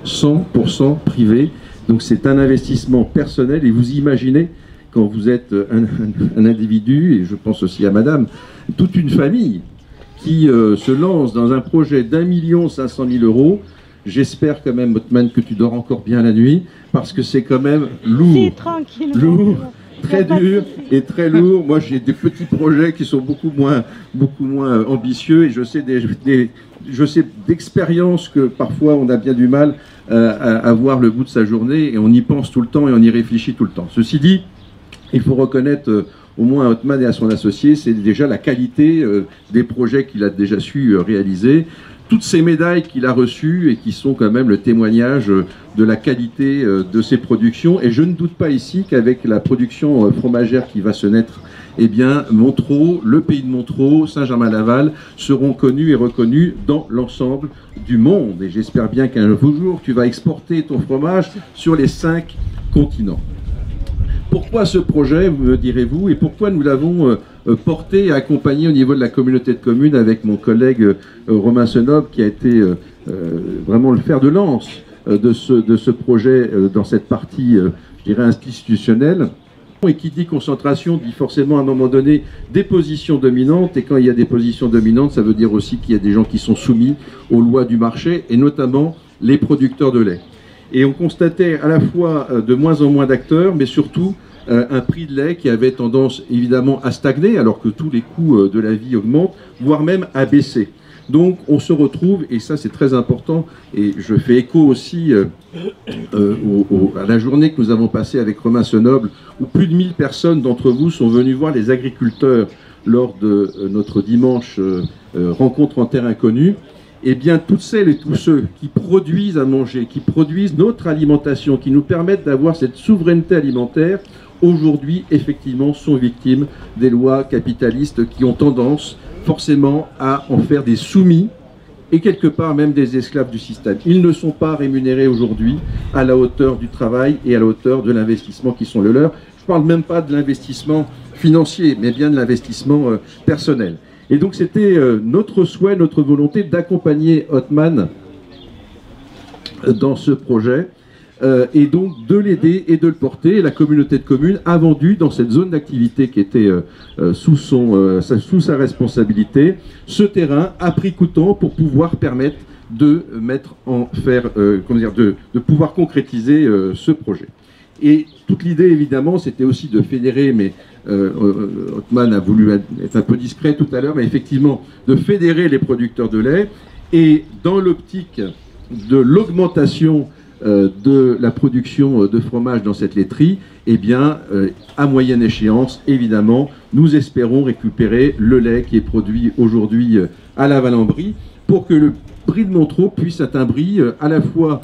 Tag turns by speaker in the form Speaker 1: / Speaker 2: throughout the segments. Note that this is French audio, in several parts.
Speaker 1: 100% privé. Donc c'est un investissement personnel et vous imaginez, quand vous êtes un individu, et je pense aussi à madame, toute une famille qui se lance dans un projet d'1 500 000 €. J'espère quand même, Othman, que tu dors encore bien la nuit, parce que c'est quand même lourd, lourd, très dur et très lourd. Moi, j'ai des petits projets qui sont beaucoup moins ambitieux, et je sais d'expérience que parfois on a bien du mal à voir le bout de sa journée, et on y pense tout le temps et on y réfléchit tout le temps. Ceci dit, il faut reconnaître au moins à Othman et à son associé, c'est déjà la qualité des projets qu'il a déjà su réaliser. Toutes ces médailles qu'il a reçues et qui sont quand même le témoignage de la qualité de ses productions. Et je ne doute pas ici qu'avec la production fromagère qui va se naître, eh bien, Montereau, le pays de Montereau, Saint-Germain-Laval seront connus et reconnus dans l'ensemble du monde. Et j'espère bien qu'un jour, tu vas exporter ton fromage sur les 5 continents. Pourquoi ce projet, me direz-vous, et pourquoi nous l'avons porté et accompagné au niveau de la communauté de communes avec mon collègue Romain Senob, qui a été vraiment le fer de lance de ce projet dans cette partie, je dirais, institutionnelle. Et qui dit concentration dit forcément à un moment donné des positions dominantes, et quand il y a des positions dominantes, ça veut dire aussi qu'il y a des gens qui sont soumis aux lois du marché, et notamment les producteurs de lait. Et on constatait à la fois de moins en moins d'acteurs, mais surtout un prix de lait qui avait tendance évidemment à stagner, alors que tous les coûts de la vie augmentent, voire même à baisser. Donc on se retrouve, et ça c'est très important, et je fais écho aussi à la journée que nous avons passée avec Romain Senoble, où plus de 1000 personnes d'entre vous sont venues voir les agriculteurs lors de notre dimanche rencontre en terre inconnue. Eh bien, toutes celles et tous ceux qui produisent à manger, qui produisent notre alimentation, qui nous permettent d'avoir cette souveraineté alimentaire, aujourd'hui, effectivement, sont victimes des lois capitalistes qui ont tendance forcément à en faire des soumis et quelque part même des esclaves du système. Ils ne sont pas rémunérés aujourd'hui à la hauteur du travail et à la hauteur de l'investissement qui sont le leur. Je ne parle même pas de l'investissement financier, mais bien de l'investissement personnel. Et donc c'était notre souhait, notre volonté d'accompagner Othman dans ce projet et donc de l'aider et de le porter. Et la communauté de communes a vendu dans cette zone d'activité qui était sous sa responsabilité ce terrain à prix coûtant pour pouvoir permettre de de pouvoir concrétiser ce projet. Et toute l'idée, évidemment, c'était aussi de fédérer, mais Othman a voulu être un peu discret tout à l'heure, mais effectivement, de fédérer les producteurs de lait. Et dans l'optique de l'augmentation de la production de fromage dans cette laiterie, eh bien, à moyenne échéance, évidemment, nous espérons récupérer le lait qui est produit aujourd'hui à la Valenbrie pour que le Brie de Montereau puisse être un brie à la fois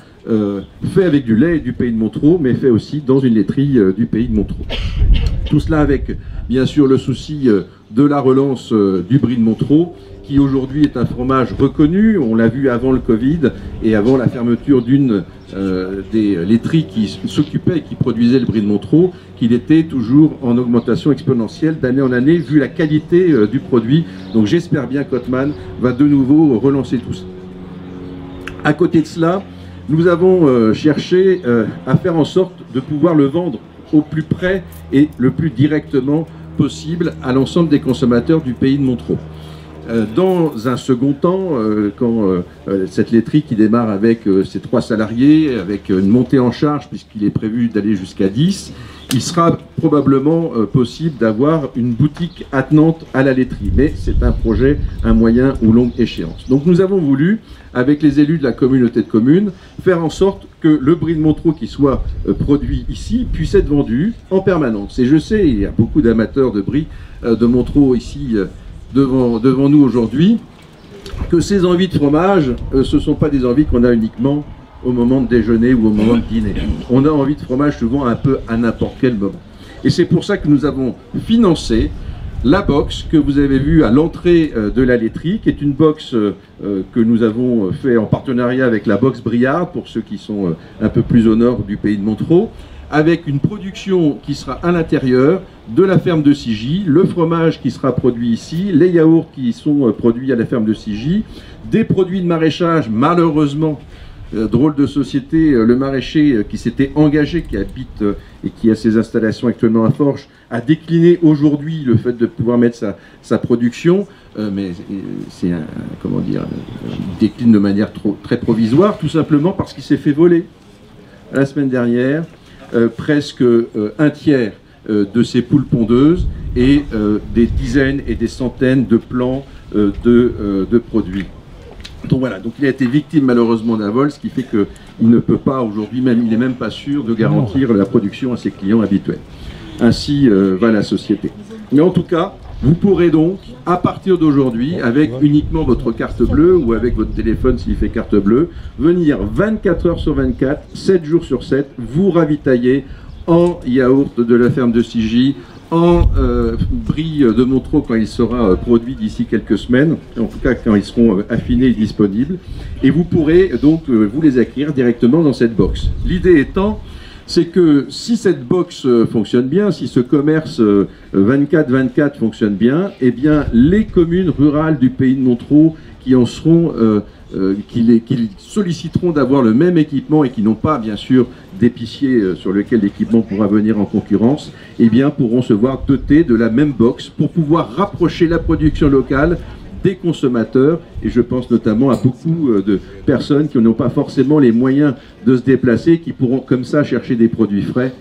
Speaker 1: fait avec du lait du pays de Montereau, mais fait aussi dans une laiterie du pays de Montereau. Tout cela avec, bien sûr, le souci de la relance du Brie de Montereau, qui aujourd'hui est un fromage reconnu. On l'a vu avant le Covid et avant la fermeture d'une des laiteries qui s'occupait et qui produisait le Brie de Montereau, qu'il était toujours en augmentation exponentielle d'année en année, vu la qualité du produit. Donc j'espère bien qu'Othman va de nouveau relancer tout ça. À côté de cela, nous avons cherché à faire en sorte de pouvoir le vendre au plus près et le plus directement possible à l'ensemble des consommateurs du pays de Montereau. Dans un second temps, quand cette laiterie qui démarre avec ses 3 salariés, avec une montée en charge puisqu'il est prévu d'aller jusqu'à 10, il sera probablement possible d'avoir une boutique attenante à la laiterie. Mais c'est un projet à moyen ou longue échéance. Donc nous avons voulu, avec les élus de la communauté de communes, faire en sorte que le Brie de Montereau qui soit produit ici puisse être vendu en permanence. Et je sais, il y a beaucoup d'amateurs de Brie de Montereau ici devant nous aujourd'hui, que ces envies de fromage, ce ne sont pas des envies qu'on a uniquement au moment de déjeuner ou au moment de dîner. On a envie de fromage souvent un peu à n'importe quel moment. Et c'est pour ça que nous avons financé la box que vous avez vue à l'entrée de la laiterie, qui est une box que nous avons fait en partenariat avec la box Briard, pour ceux qui sont un peu plus au nord du pays de Montereau, avec une production qui sera à l'intérieur de la ferme de Sigy, le fromage qui sera produit ici, les yaourts qui sont produits à la ferme de Sigy, des produits de maraîchage malheureusement drôle de société, le maraîcher qui s'était engagé, qui habite et qui a ses installations actuellement à Forges, a décliné aujourd'hui le fait de pouvoir mettre sa production, mais c'est comment dire, il décline de manière très provisoire, tout simplement parce qu'il s'est fait voler la semaine dernière presque un tiers de ses poules pondeuses et des dizaines et des centaines de plants de produits. Donc voilà, donc il a été victime malheureusement d'un vol, ce qui fait qu'il ne peut pas aujourd'hui, même il n'est même pas sûr de garantir la production à ses clients habituels. Ainsi va la société. Mais en tout cas, vous pourrez donc, à partir d'aujourd'hui, avec uniquement votre carte bleue ou avec votre téléphone s'il fait carte bleue, venir 24 heures sur 24, 7 jours sur 7, vous ravitailler en yaourt de la ferme de Sigy, en brie de Montreux quand il sera produit d'ici quelques semaines, en tout cas quand ils seront affinés et disponibles, et vous pourrez donc vous les acquérir directement dans cette box. L'idée étant, c'est que si cette box fonctionne bien, si ce commerce 24-24 fonctionne bien, eh bien les communes rurales du pays de Montreux qui en seront, qui solliciteront d'avoir le même équipement et qui n'ont pas bien sûr d'épicier sur lequel l'équipement pourra venir en concurrence, eh bien pourront se voir dotés de la même box pour pouvoir rapprocher la production locale des consommateurs, et je pense notamment à beaucoup de personnes qui n'ont pas forcément les moyens de se déplacer, qui pourront comme ça chercher des produits frais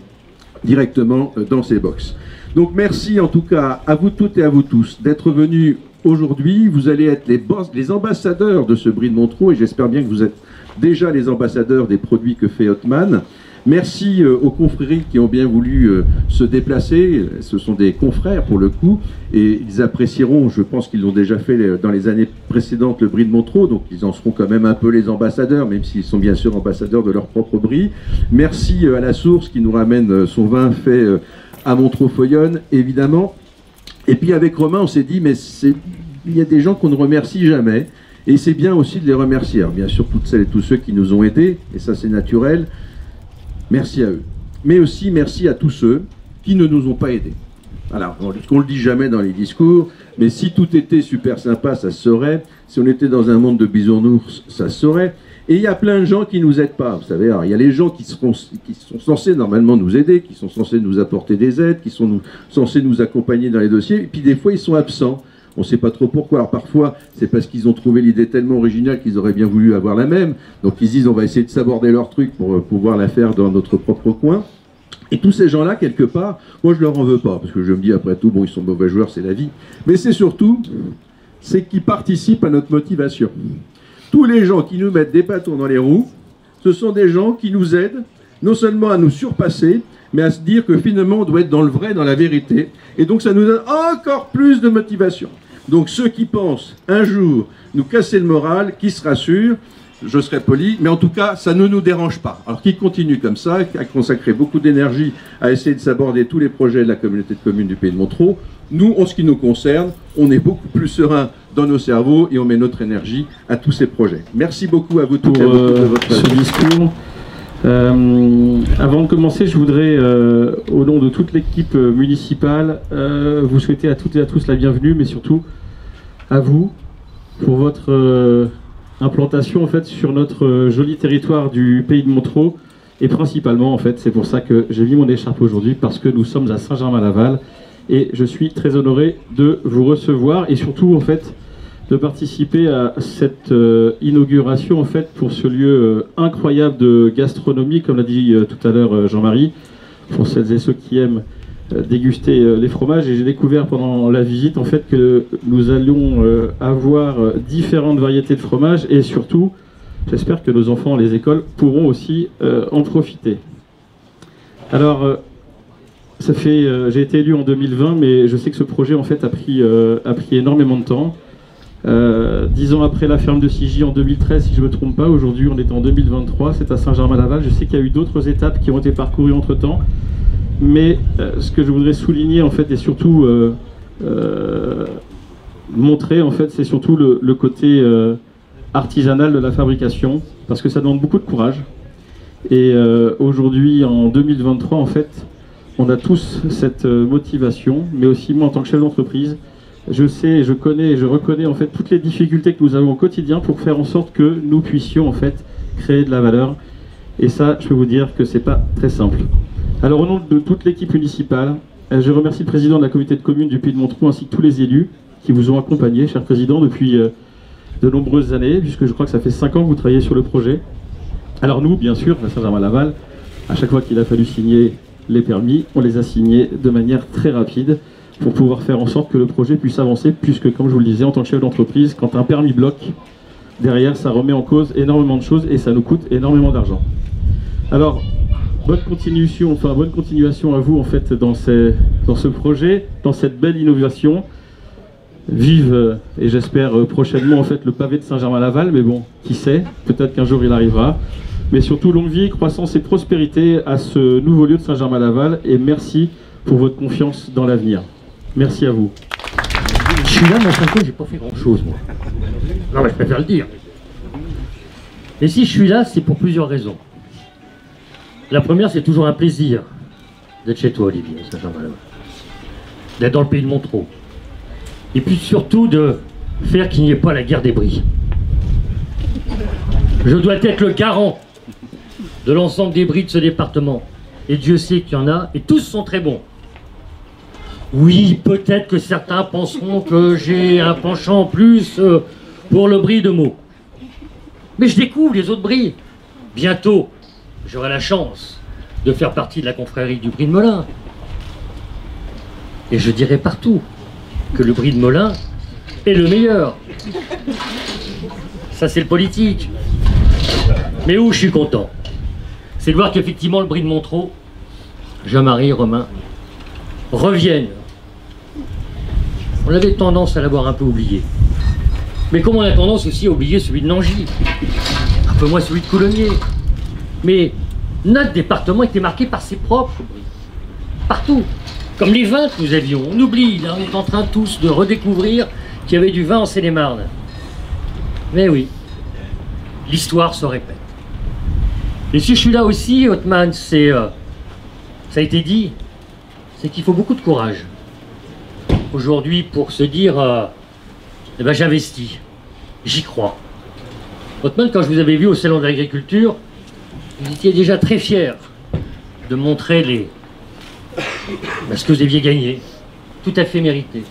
Speaker 1: directement dans ces box. Donc merci en tout cas à vous toutes et à vous tous d'être venus aujourd'hui. Vous allez être les ambassadeurs de ce Brie de Montreux, et j'espère bien que vous êtes déjà les ambassadeurs des produits que fait Ottmann. Merci aux confréries qui ont bien voulu se déplacer. Ce sont des confrères pour le coup, et ils apprécieront, je pense qu'ils l'ont déjà fait dans les années précédentes, le Brie de Montreux, donc ils en seront quand même un peu les ambassadeurs, même s'ils sont bien sûr ambassadeurs de leur propre brie. Merci à la Source qui nous ramène son vin fait à Montreux-Foyonne, évidemment. Et puis avec Romain, on s'est dit, mais il y a des gens qu'on ne remercie jamais, et c'est bien aussi de les remercier. Alors, bien sûr, toutes celles et tous ceux qui nous ont aidés, et ça c'est naturel. Merci à eux. Mais aussi merci à tous ceux qui ne nous ont pas aidés. Alors, on ne le dit jamais dans les discours, mais si tout était super sympa, ça se saurait. Si on était dans un monde de bisounours, ça se saurait. Et il y a plein de gens qui ne nous aident pas. Vous savez, alors, il y a les gens qui sont censés normalement nous aider, qui sont censés nous apporter des aides, qui sont censés nous accompagner dans les dossiers, et puis des fois ils sont absents. On ne sait pas trop pourquoi. Alors parfois, c'est parce qu'ils ont trouvé l'idée tellement originale qu'ils auraient bien voulu avoir la même. Donc ils se disent, on va essayer de saborder leur truc pour pouvoir la faire dans notre propre coin. Et tous ces gens-là, quelque part, moi je leur en veux pas, parce que je me dis, après tout, bon, ils sont mauvais joueurs, c'est la vie. Mais c'est surtout, c'est qu'ils participent à notre motivation. Tous les gens qui nous mettent des bâtons dans les roues, ce sont des gens qui nous aident, non seulement à nous surpasser, mais à se dire que finalement, on doit être dans le vrai, dans la vérité. Et donc ça nous donne encore plus de motivation. Donc ceux qui pensent un jour nous casser le moral, qui se rassurent, je serai poli, mais en tout cas, ça ne nous dérange pas. Alors qu'ils continuent comme ça, à consacrer beaucoup d'énergie à essayer de s'aborder tous les projets de la communauté de communes du Pays de Montreux. Nous, en ce qui nous concerne, on est beaucoup plus serein dans nos cerveaux et on met notre énergie à tous ces projets. Merci beaucoup à vous tous pour
Speaker 2: ce discours. Avant de commencer, je voudrais, au nom de toute l'équipe municipale, vous souhaiter à toutes et à tous la bienvenue, mais surtout à vous pour votre implantation en fait sur notre joli territoire du Pays de Montreux, et principalement en fait, c'est pour ça que j'ai mis mon écharpe aujourd'hui, parce que nous sommes à Saint-Germain-Laval et je suis très honoré de vous recevoir et surtout en fait de participer à cette inauguration en fait pour ce lieu incroyable de gastronomie, comme l'a dit tout à l'heure Jean-Marie, pour celles et ceux qui aiment déguster les fromages. Et j'ai découvert pendant la visite en fait que nous allions avoir différentes variétés de fromages, et surtout j'espère que nos enfants, les écoles, pourront aussi en profiter. Alors j'ai été élu en 2020, mais je sais que ce projet en fait a pris énormément de temps. 10 ans après la ferme de Sigy en 2013, si je ne me trompe pas, aujourd'hui on est en 2023, c'est à Saint-Germain-Laval. Je sais qu'il y a eu d'autres étapes qui ont été parcourues entre temps, mais ce que je voudrais souligner en fait, et surtout montrer en fait, c'est surtout le côté artisanal de la fabrication, parce que ça demande beaucoup de courage. Et aujourd'hui, en 2023, en fait, on a tous cette motivation, mais aussi moi en tant que chef d'entreprise, je sais, je connais et je reconnais en fait toutes les difficultés que nous avons au quotidien pour faire en sorte que nous puissions en fait créer de la valeur. Et ça, je peux vous dire que c'est pas très simple. Alors au nom de toute l'équipe municipale, je remercie le président de la communauté de communes du Pays de Montreux ainsi que tous les élus qui vous ont accompagné, cher président, depuis de nombreuses années, puisque je crois que ça fait 5 ans que vous travaillez sur le projet. Alors nous, bien sûr, à Saint-Germain-Laval, à chaque fois qu'il a fallu signer les permis, on les a signés de manière très rapide pour pouvoir faire en sorte que le projet puisse avancer, puisque, comme je vous le disais, en tant que chef d'entreprise, quand un permis bloque, derrière, ça remet en cause énormément de choses et ça nous coûte énormément d'argent. Alors, bonne continuation à vous, en fait, dans ce projet, dans cette belle innovation. Vive, et j'espère prochainement, en fait, le pavé de Saint-Germain-Laval, mais bon, qui sait, peut-être qu'un jour il arrivera. Mais surtout, longue vie, croissance et prospérité à ce nouveau lieu de Saint-Germain-Laval, et merci pour votre confiance dans l'avenir. Merci à vous.
Speaker 3: Je suis là, mais en fin de compte, j'ai pas fait grand-chose, moi. Non, mais je préfère le dire. Et si je suis là, c'est pour plusieurs raisons. La première, c'est toujours un plaisir d'être chez toi, Olivier, à Saint-Germain-Laval. D'être dans le pays de Montreux. Et puis surtout de faire qu'il n'y ait pas la guerre des bris. Je dois être le garant de l'ensemble des bris de ce département. Et Dieu sait qu'il y en a, et tous sont très bons. Oui, peut-être que certains penseront que j'ai un penchant en plus pour le brie de Meaux. Mais je découvre les autres bris. Bientôt, j'aurai la chance de faire partie de la confrérie du brie de Melun. Et je dirai partout que le brie de Melun est le meilleur. Ça, c'est le politique. Mais où je suis content, c'est de voir qu'effectivement le brie de Montreux, Jean-Marie, Romain, reviennent. On avait tendance à l'avoir un peu oublié. Mais comme on a tendance aussi à oublier celui de Nangy, un peu moins celui de Coulommiers. Mais notre département était marqué par ses propres bris. Partout. Comme les vins que nous avions. On oublie, là, on est en train tous de redécouvrir qu'il y avait du vin en Seine-et-Marne. Mais oui, l'histoire se répète. Et si je suis là aussi, Othman, c'est, ça a été dit, c'est qu'il faut beaucoup de courage. Aujourd'hui, pour se dire, eh ben, j'investis, j'y crois. Othman, quand je vous avais vu au Salon de l'Agriculture, vous étiez déjà très fier de montrer ce que vous aviez gagné, tout à fait mérité.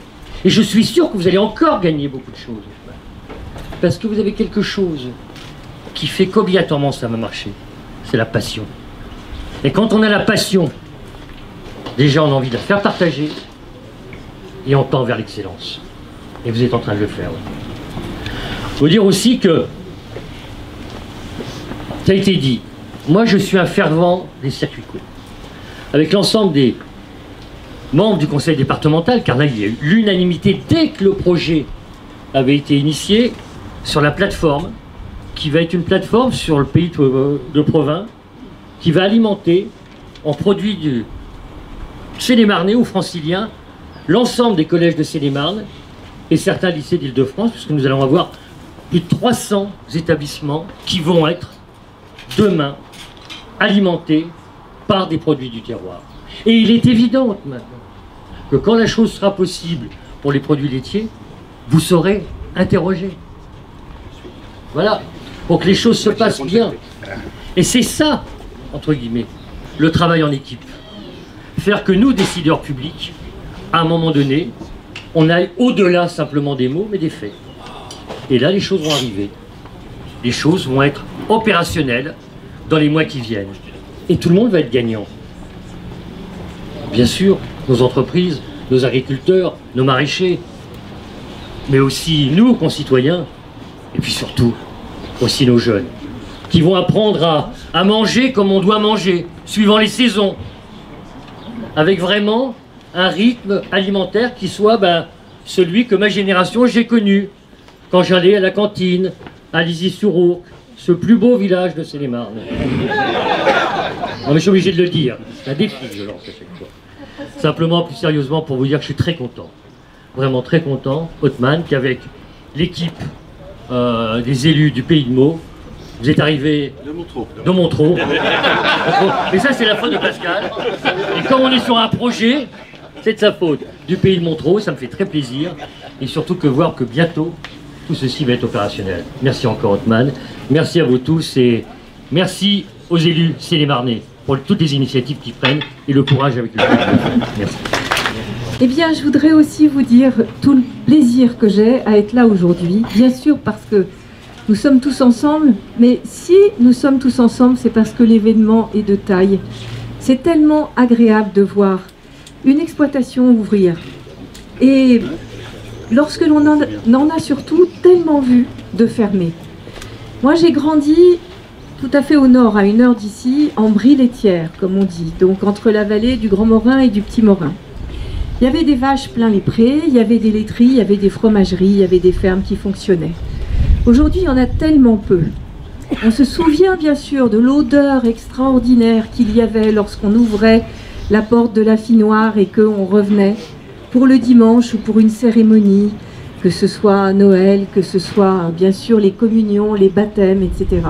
Speaker 3: Et je suis sûr que vous allez encore gagner beaucoup de choses, parce que vous avez quelque chose qui fait qu'obligatoirement ça va marcher, c'est la passion. Et quand on a la passion, déjà on a envie de la faire partager, et on tend vers l'excellence. Et vous êtes en train de le faire. Il faut dire aussi que, ça a été dit, moi je suis un fervent des circuits courts. Avec l'ensemble des membres du conseil départemental, car là il y a eu l'unanimité dès que le projet avait été initié sur la plateforme, qui va être une plateforme sur le pays de Provins, qui va alimenter en produits du Seine-et-Marnais ou francilien l'ensemble des collèges de Seine-et-Marne et certains lycées d'Île-de-France, puisque nous allons avoir plus de 300 établissements qui vont être demain alimentés par des produits du terroir. Et il est évident maintenant que quand la chose sera possible pour les produits laitiers, vous saurez interroger. Voilà, pour que les choses se passent bien. Et c'est ça, entre guillemets, le travail en équipe. Faire que nous, décideurs publics, à un moment donné, on aille au-delà simplement des mots, mais des faits. Et là, les choses vont arriver. Les choses vont être opérationnelles dans les mois qui viennent. Et tout le monde va être gagnant. Bien sûr, nos entreprises, nos agriculteurs, nos maraîchers, mais aussi nous, concitoyens, et puis surtout, aussi nos jeunes, qui vont apprendre à manger comme on doit manger, suivant les saisons, avec vraiment un rythme alimentaire qui soit celui que ma génération j'ai connu, quand j'allais à la cantine, à Lizy-sur-Ourcq, ce plus beau village de Seine-et-Marne. Non mais je suis obligé de le dire, c'est un défi que je lance à chaque fois. Simplement, plus sérieusement, pour vous dire que je suis très content, vraiment très content, Othman, qu'avec l'équipe des élus du Pays de Meaux, vous êtes arrivé de Montreux. Et ça, c'est la faute de Pascal. Et comme on est sur un projet, c'est de sa faute. Du Pays de Montreux, ça me fait très plaisir. et surtout que voir que bientôt tout ceci va être opérationnel. Merci encore Othman, merci à vous tous et merci aux élus sénémarnais pour toutes les initiatives qu'ils prennent et le courage avec lequel ils le font. Merci.
Speaker 4: Eh bien, je voudrais aussi vous dire tout le plaisir que j'ai à être là aujourd'hui, bien sûr parce que nous sommes tous ensemble, mais si nous sommes tous ensemble, c'est parce que l'événement est de taille. C'est tellement agréable de voir une exploitation ouvrir. Et lorsque l'on en a surtout tellement vu de fermer. Moi, j'ai grandi tout à fait au nord, à 1 heure d'ici, en Brie-Laitière, comme on dit, donc entre la vallée du Grand Morin et du Petit Morin. Il y avait des vaches plein les prés, il y avait des laiteries, il y avait des fromageries, il y avait des fermes qui fonctionnaient. Aujourd'hui, il y en a tellement peu. On se souvient bien sûr de l'odeur extraordinaire qu'il y avait lorsqu'on ouvrait la porte de la Finoire et qu'on revenait pour le dimanche ou pour une cérémonie, que ce soit Noël, que ce soit bien sûr les communions, les baptêmes, etc.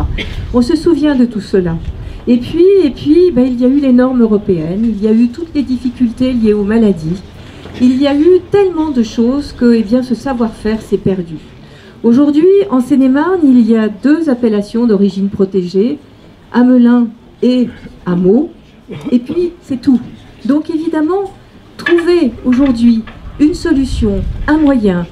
Speaker 4: On se souvient de tout cela. Et puis il y a eu les normes européennes, il y a eu toutes les difficultés liées aux maladies. Il y a eu tellement de choses que ce savoir-faire s'est perdu. Aujourd'hui, en Seine-et-Marne, il y a 2 appellations d'origine protégée, Hamelin et Hameau, et puis c'est tout. Donc évidemment, trouver aujourd'hui une solution, un moyen,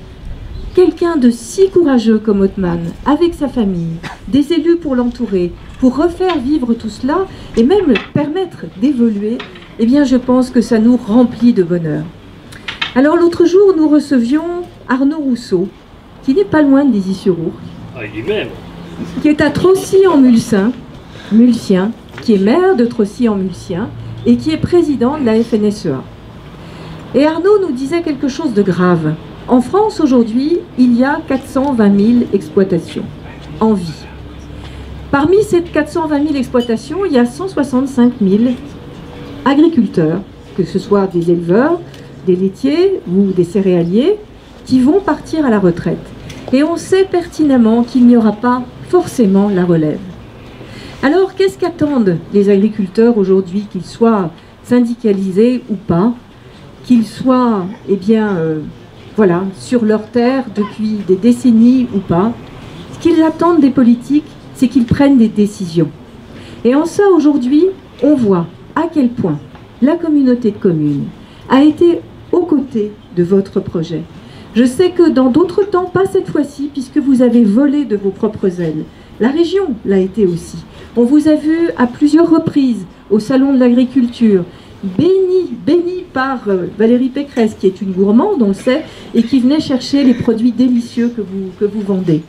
Speaker 4: quelqu'un de si courageux comme Othman, avec sa famille, des élus pour l'entourer, pour refaire vivre tout cela, et même permettre d'évoluer, je pense que ça nous remplit de bonheur. Alors l'autre jour, nous recevions Arnaud Rousseau, qui n'est pas loin de Lizy-sur-Ourcq, qui est à Trossy-en-Mulcien, qui est maire de Trossy-en-Mulcien et qui est président de la FNSEA. Et Arnaud nous disait quelque chose de grave. En France aujourd'hui, il y a 420 000 exploitations en vie. Parmi ces 420 000 exploitations, il y a 165 000 agriculteurs, que ce soit des éleveurs, des laitiers ou des céréaliers, qui vont partir à la retraite. Et on sait pertinemment qu'il n'y aura pas forcément la relève. Alors, qu'est-ce qu'attendent les agriculteurs aujourd'hui, qu'ils soient syndicalisés ou pas, qu'ils soient, sur leur terre depuis des décennies ou pas? Ce qu'ils attendent des politiques, c'est qu'ils prennent des décisions. Et en ça, aujourd'hui, on voit à quel point la communauté de communes a été aux côtés de votre projet. Je sais que dans d'autres temps, pas cette fois-ci, puisque vous avez volé de vos propres ailes. La région l'a été aussi. On vous a vu à plusieurs reprises au Salon de l'Agriculture, béni par Valérie Pécresse, qui est une gourmande, on le sait, et qui venait chercher les produits délicieux que vous vendez.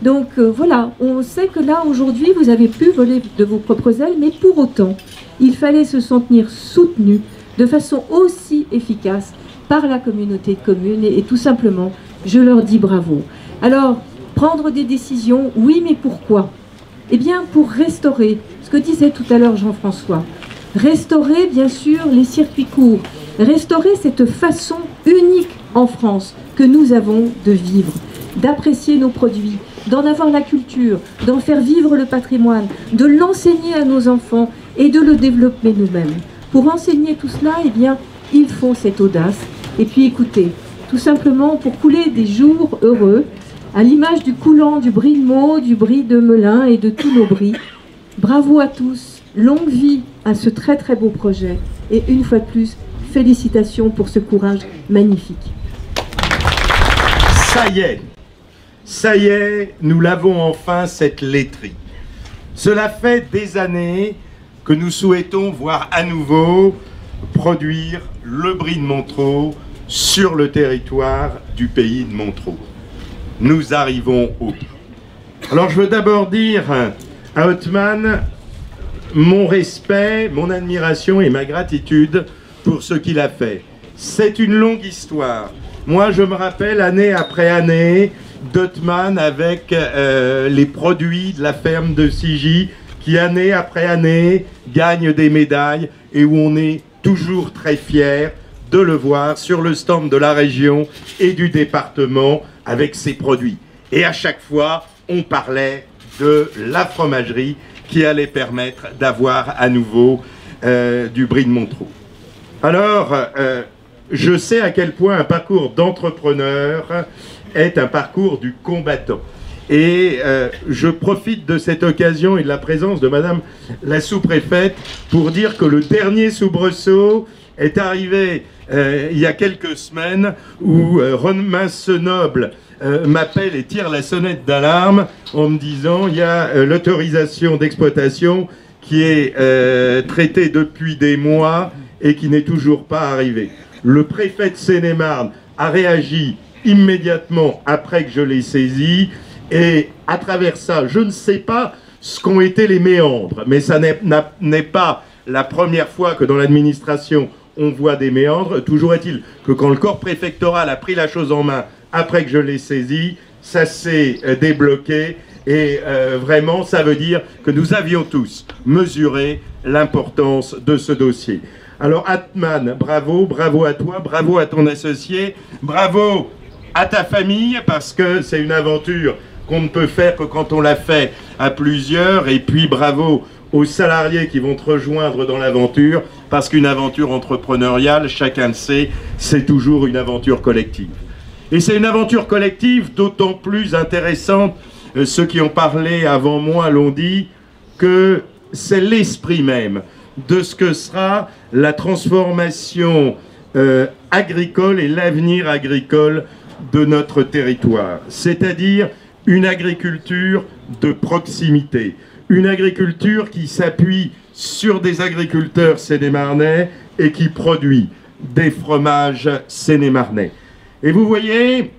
Speaker 4: Donc voilà, on sait que là, aujourd'hui, vous avez pu voler de vos propres ailes, mais pour autant, il fallait se sentir soutenu de façon aussi efficace par la communauté de communes et tout simplement, je leur dis bravo. Alors, prendre des décisions, oui, mais pourquoi? Eh bien, pour restaurer, ce que disait tout à l'heure Jean-François, restaurer bien sûr les circuits courts, restaurer cette façon unique en France que nous avons de vivre, d'apprécier nos produits, d'en avoir la culture, d'en faire vivre le patrimoine, de l'enseigner à nos enfants et de le développer nous-mêmes. Pour enseigner tout cela, il faut cette audace. Et puis écoutez, tout simplement pour couler des jours heureux, à l'image du coulant du Brie de Meaux, du Brie de Melun et de tous nos bris. Bravo à tous, longue vie à ce très très beau projet. Et une fois de plus, félicitations pour ce courage magnifique.
Speaker 5: Ça y est, nous l'avons enfin, cette laiterie. Cela fait des années que nous souhaitons voir à nouveau produire le Brie de Montereau sur le territoire du pays de Montereau. Nous arrivons au bout. Alors je veux d'abord dire à Othman mon respect, mon admiration et ma gratitude pour ce qu'il a fait. C'est une longue histoire. Moi je me rappelle année après année d'Othman avec les produits de la ferme de Sigy qui année après année gagne des médailles et où on est toujours très fiers de le voir sur le stand de la région et du département avec ses produits. Et à chaque fois, on parlait de la fromagerie qui allait permettre d'avoir à nouveau du Brie de Montereau. Alors, je sais à quel point un parcours d'entrepreneur est un parcours du combattant. Et je profite de cette occasion et de la présence de Madame la sous-préfète pour dire que le dernier soubresaut est arrivé il y a quelques semaines où Romain Senoble m'appelle et tire la sonnette d'alarme en me disant il y a l'autorisation d'exploitation qui est traitée depuis des mois et qui n'est toujours pas arrivée. Le préfet de Seine-et-Marne a réagi immédiatement après que je l'ai saisi et à travers ça, je ne sais pas ce qu'ont été les méandres, mais ça n'est pas la première fois que dans l'administration on voit des méandres. Toujours est-il que quand le corps préfectoral a pris la chose en main après que je l'ai saisi, ça s'est débloqué et vraiment ça veut dire que nous avions tous mesuré l'importance de ce dossier. Alors Atman, bravo, bravo à toi, bravo à ton associé, bravo à ta famille parce que c'est une aventure qu'on ne peut faire que quand on l'a fait à plusieurs, et puis bravo aux salariés qui vont te rejoindre dans l'aventure, parce qu'une aventure entrepreneuriale, chacun le sait, c'est toujours une aventure collective. Et c'est une aventure collective d'autant plus intéressante, ceux qui ont parlé avant moi l'ont dit, que c'est l'esprit même de ce que sera la transformation agricole et l'avenir agricole de notre territoire. C'est-à-dire une agriculture de proximité, une agriculture qui s'appuie sur des agriculteurs sénémarnais et qui produit des fromages sénémarnais. Et vous voyez,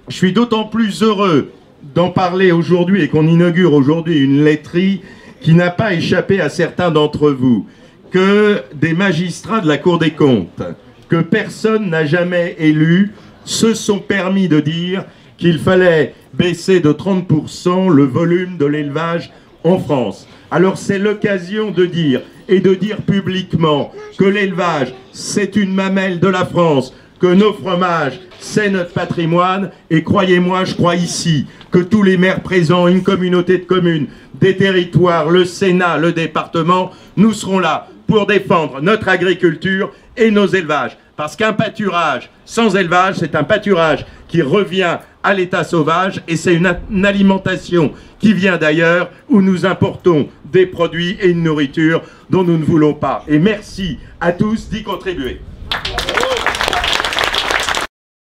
Speaker 5: je suis d'autant plus heureux d'en parler aujourd'hui et qu'on inaugure aujourd'hui une laiterie qui n'a pas échappé à certains d'entre vous, que des magistrats de la Cour des comptes, que personne n'a jamais élu, se sont permis de dire qu'il fallait baisser de 30% le volume de l'élevage en France. Alors c'est l'occasion de dire, et de dire publiquement, que l'élevage, c'est une mamelle de la France, que nos fromages, c'est notre patrimoine, et croyez-moi, je crois ici, que tous les maires présents, une communauté de communes, des territoires, le Sénat, le département, nous serons là pour défendre notre agriculture et nos élevages. Parce qu'un pâturage sans élevage, c'est un pâturage qui revient à l'état sauvage et c'est une alimentation qui vient d'ailleurs où nous importons des produits et une nourriture dont nous ne voulons pas. Et merci à tous d'y contribuer.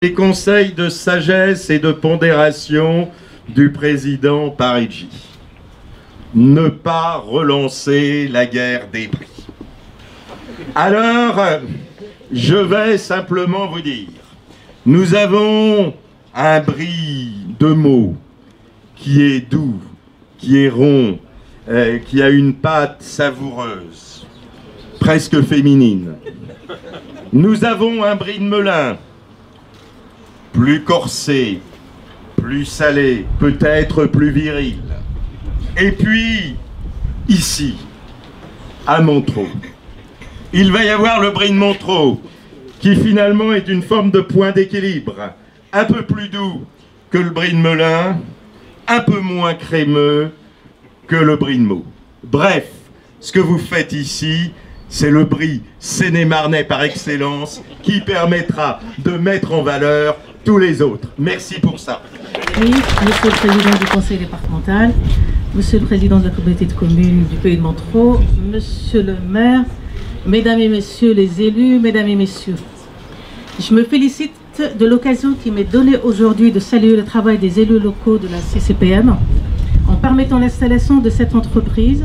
Speaker 5: Les conseils de sagesse et de pondération du président Parigi. Ne pas relancer la guerre des prix. Alors, je vais simplement vous dire, nous avons un brie de mots qui est doux, qui est rond, qui a une pâte savoureuse, presque féminine. Nous avons un brie de melun, plus corsé, plus salé, peut-être plus viril. Et puis, ici, à Montreux, il va y avoir le brie de Montreux, qui finalement est une forme de point d'équilibre, un peu plus doux que le brie de melun, un peu moins crémeux que le brie de Meaux. Bref, ce que vous faites ici, c'est le brie sénémarnais par excellence qui permettra de mettre en valeur tous les autres. Merci pour ça.
Speaker 6: Oui, Monsieur le Président du Conseil départemental, Monsieur le Président de la communauté de communes du Pays de Montreux, Monsieur le maire, Mesdames et Messieurs les élus, Mesdames et Messieurs, je me félicite de l'occasion qui m'est donnée aujourd'hui de saluer le travail des élus locaux de la CCPM en permettant l'installation de cette entreprise.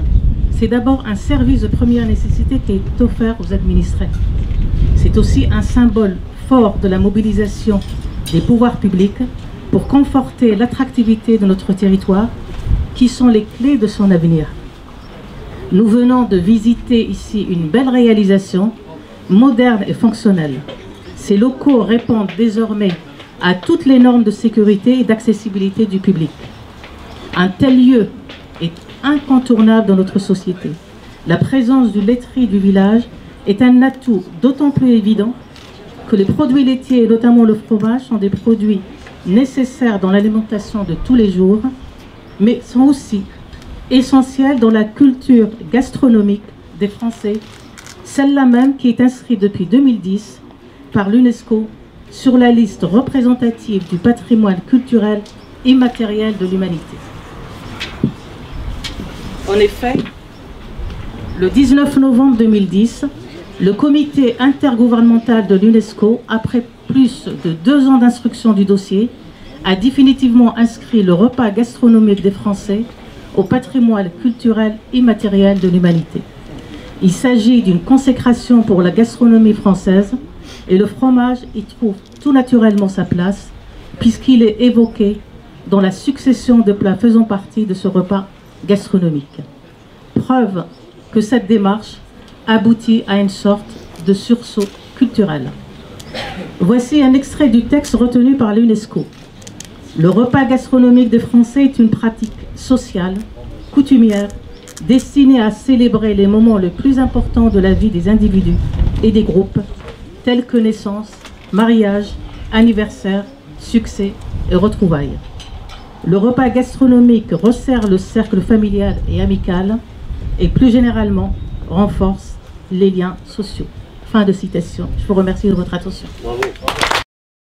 Speaker 6: C'est d'abord un service de première nécessité qui est offert aux administrés. C'est aussi un symbole fort de la mobilisation des pouvoirs publics pour conforter l'attractivité de notre territoire, qui sont les clés de son avenir. Nous venons de visiter ici une belle réalisation, moderne et fonctionnelle. Ces locaux répondent désormais à toutes les normes de sécurité et d'accessibilité du public. Un tel lieu est incontournable dans notre société. La présence du laiterie du village est un atout d'autant plus évident que les produits laitiers, et notamment le fromage, sont des produits nécessaires dans l'alimentation de tous les jours, mais sont aussi essentiels dans la culture gastronomique des Français, celle-là même qui est inscrite depuis 2010 par l'UNESCO sur la liste représentative du patrimoine culturel immatériel de l'humanité. En effet, le 19 novembre 2010, le comité intergouvernemental de l'UNESCO, après plus de 2 ans d'instruction du dossier, a définitivement inscrit le repas gastronomique des Français au patrimoine culturel immatériel de l'humanité. Il s'agit d'une consécration pour la gastronomie française et le fromage y trouve tout naturellement sa place puisqu'il est évoqué dans la succession de plats faisant partie de ce repas gastronomique. Preuve que cette démarche aboutit à une sorte de sursaut culturel. Voici un extrait du texte retenu par l'UNESCO. Le repas gastronomique des Français est une pratique sociale, coutumière, destinée à célébrer les moments les plus importants de la vie des individus et des groupes, tels que naissance, mariage, anniversaire, succès et retrouvailles. Le repas gastronomique resserre le cercle familial et amical et plus généralement renforce les liens sociaux. Fin de citation. Je vous remercie de votre attention.
Speaker 3: Bravo.